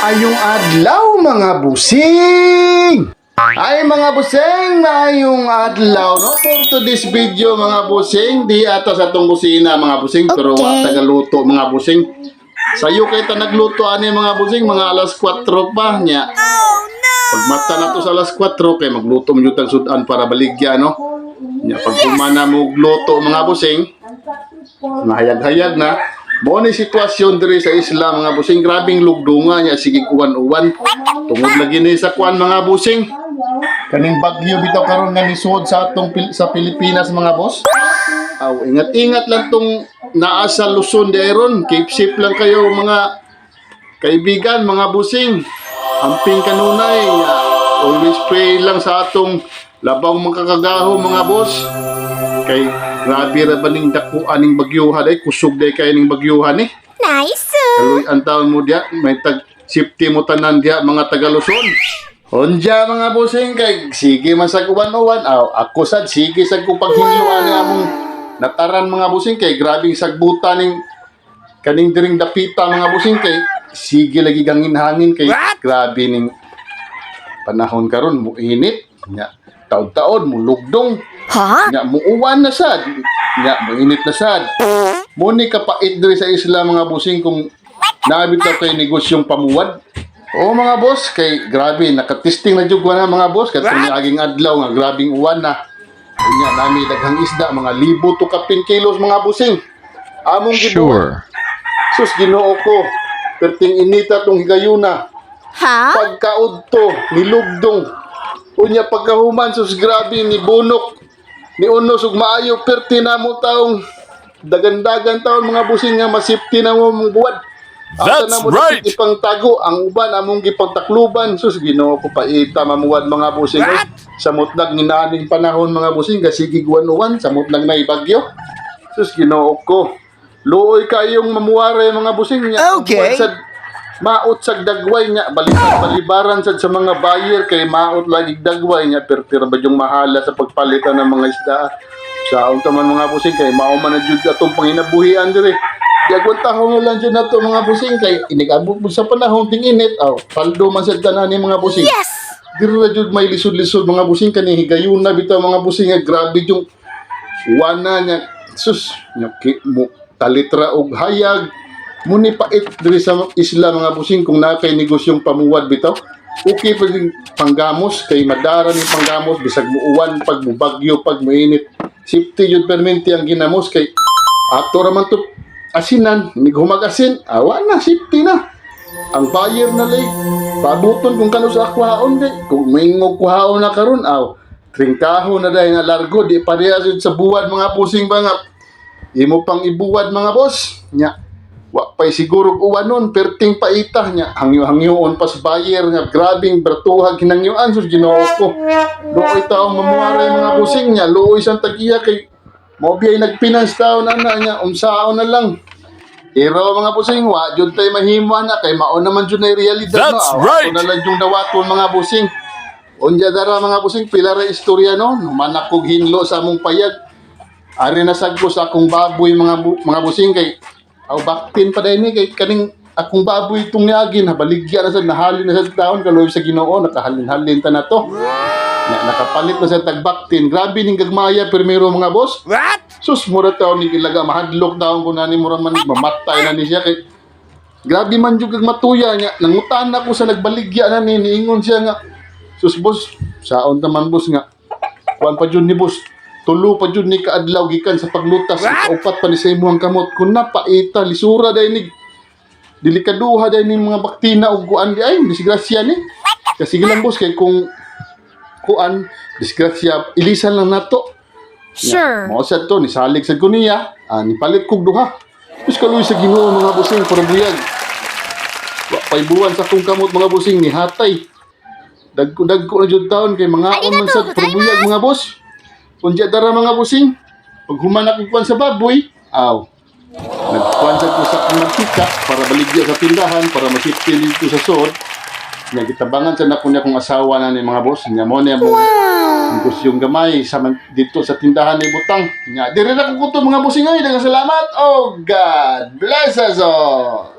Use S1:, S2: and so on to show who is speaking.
S1: Maayong adlaw mga busing! Ay mga busing, maayong adlaw no? For today's video mga busing, di ato sa itong busina mga busing, pero wa tagaluto mga busing. Sayo kay ta nagluto ani mga busing, mga alas 4 pa niya. Pag mata na to sa alas 4 kay magluto mo yung sudan para baligya no. Nya pag kumana mo gluto mga busing, nahayag-hayag na. Mo ni sitwasyon diri sa isla mga busing, grabing lugdunga niya sige uwan-uwan. Tungod lagi ni sa kwan mga busing. Kaning bagyo bitaw karon nga nisuod sa atong sa Pilipinas mga boss. Aw, ingat-ingat lang tong naa sa Luzon dayron. Keep safe lang kayo mga kaibigan, mga busing. Amping kanunay. Always pray lang sa atong labang makakagaho mga boss. Kay grabe ra baning dakuan ning bagyuhan ay kusog day kay ning bagyuhan eh.
S2: Nice!
S1: Kaloy ang taon mo diya, may tag safety mo tanan diya mga taga Luzon. Onja mga busing kay sige man sa uwan-uwan. Ako sad sige sa ko paghinluan ni among nataran mga busing kay grabing sagbuta ning kaning diring dapita mga busing kay sige lagi gangin hangin kay grabe ning panahon karon mo init nya taud-taud mo lugdong.
S2: Ha?
S1: Nya muuwan na sad. Nya moinit na sad. Muni kapait diri sa isla mga busing kung nabitaw kay negosyong pamuwad. Oo mga boss, kay grabe nakatesting na jud na mga boss kat kung aging adlaw nga grabing uwan na. Nya nami daghang isda mga libo to kapin kilos mga busing. Among gibuhat. Sus Ginoo ko. Perting inita tong higayuna.
S2: Ha?
S1: Pagkaudto nilugdong. Unya pagkahuman sus grabe ni bunok ni unos ug maayo perti na mo taong dagan-dagan taon mga busing nga masipti na mo mong buwan. Asa na mo right. Ipang tago ang uban among gipagtakluban sus Ginoo ko paita mamuwad mga busing ay samot nag nginaning panahon mga busing kasigi guwan-uwan samot nag nay bagyo sus Ginoo ko luoy kayong mamuware mga busing nya
S2: okay.
S1: Maot sa dagway niya, balibaran sa mga buyer kay maot lagi dagway niya, pero ba yung mahala sa pagpalitan ng mga isda. Sa taman mga busing kay mao man na jud atong panginabuhian dire. Diagwan tahon lang jud nato mga busing kay inigabot sa panahon ting init. Paldo man sa tanan ni mga busing.
S2: Yes.
S1: Dire na jud may lisod-lisod mga busing kani higayon na bitaw mga busing nga grabe yung wana niya. Sus, mo talitra og hayag. Muni pait diri sa isla mga busing kung nakay negosyong pamuwad bitaw. Okay pa din panggamos kay madara ni panggamos bisag muuwan pag mubagyo pag mainit. Safety yun perminti ang ginamos kay ato raman to asinan humag-asin awa na safety na. Ang buyer na lay pabuton kung kano sa akwaon di kung maingog kuhaon na karon tringkaho na dahil nga largo di pareha sa buwad mga busing ba nga imo pang ibuwad mga boss nya. Wa pa'y siguro uwanon, perting paita niya. Hangyo-hangyoon pas buyer nga. Grabing bertuhag hinangyuan. Sus, Ginoo ko. Looy taong mamuwaray mga busing niya. Looy siyang tagiya kay Mobi ay nagpinans taon na niya. Umsao na lang. Pero mga busing, wa dyan tayo mahimwa na. Kay maon naman dyan na realidad.
S3: That's
S1: no?
S3: right!
S1: Ako na lang yung dawaton mga busing. Unya dara mga busing, pilara istorya no. Manak kog hinlo sa among payag. Ari na sagpo sa akong baboy mga busing kay baktin pa dahil ni kay kaning akong baboy itong niagin nabaligya na sa nahalin na sa taon kaloy sa Ginoo nakahalin-halin ta na to nakapalit na sa tagbaktin grabe ning gagmaya primero mga boss
S2: What?
S1: sus mura taon ni ilaga mahadlok taon ko na ni mura man mamatay na ni siya kay grabe man jud kag matuya nya nangutan ako sa nagbaligya na ni niingon siya nga sus boss saon ta man boss nga kuan pa jud ni boss tulo pa jud ni kaadlaw gikan sa paglutas upat pa ni sa imuhang kamot kun napaita lisura day ni delikaduha day ni mga baktina ug kuan di ay disgrasya ni kasi lang boss kay kung kuan disgrasya ilisan lang nato
S2: Sure.
S1: mao sad to ni salig sad ko niya ni palit kog duha pus kaluy sa Ginoo mga busing para buyag wa pay buwan sa kong kamot mga busing ni hatay dagko na jud taon kay mga man sad para buyag mga boss. Kunja dara mga busing, pag humanak ko kuan sa baboy, nagkuan sa ko sa mantika para baligya sa tindahan, para masipil dito sa sod. Nya gitabangan sa nako niya kong asawa na ni mga boss. Nya mo niya mo yung gamay sa dito sa tindahan ni butang. Nya dire na ko kuto mga busing ay daghang salamat. Oh God bless us all.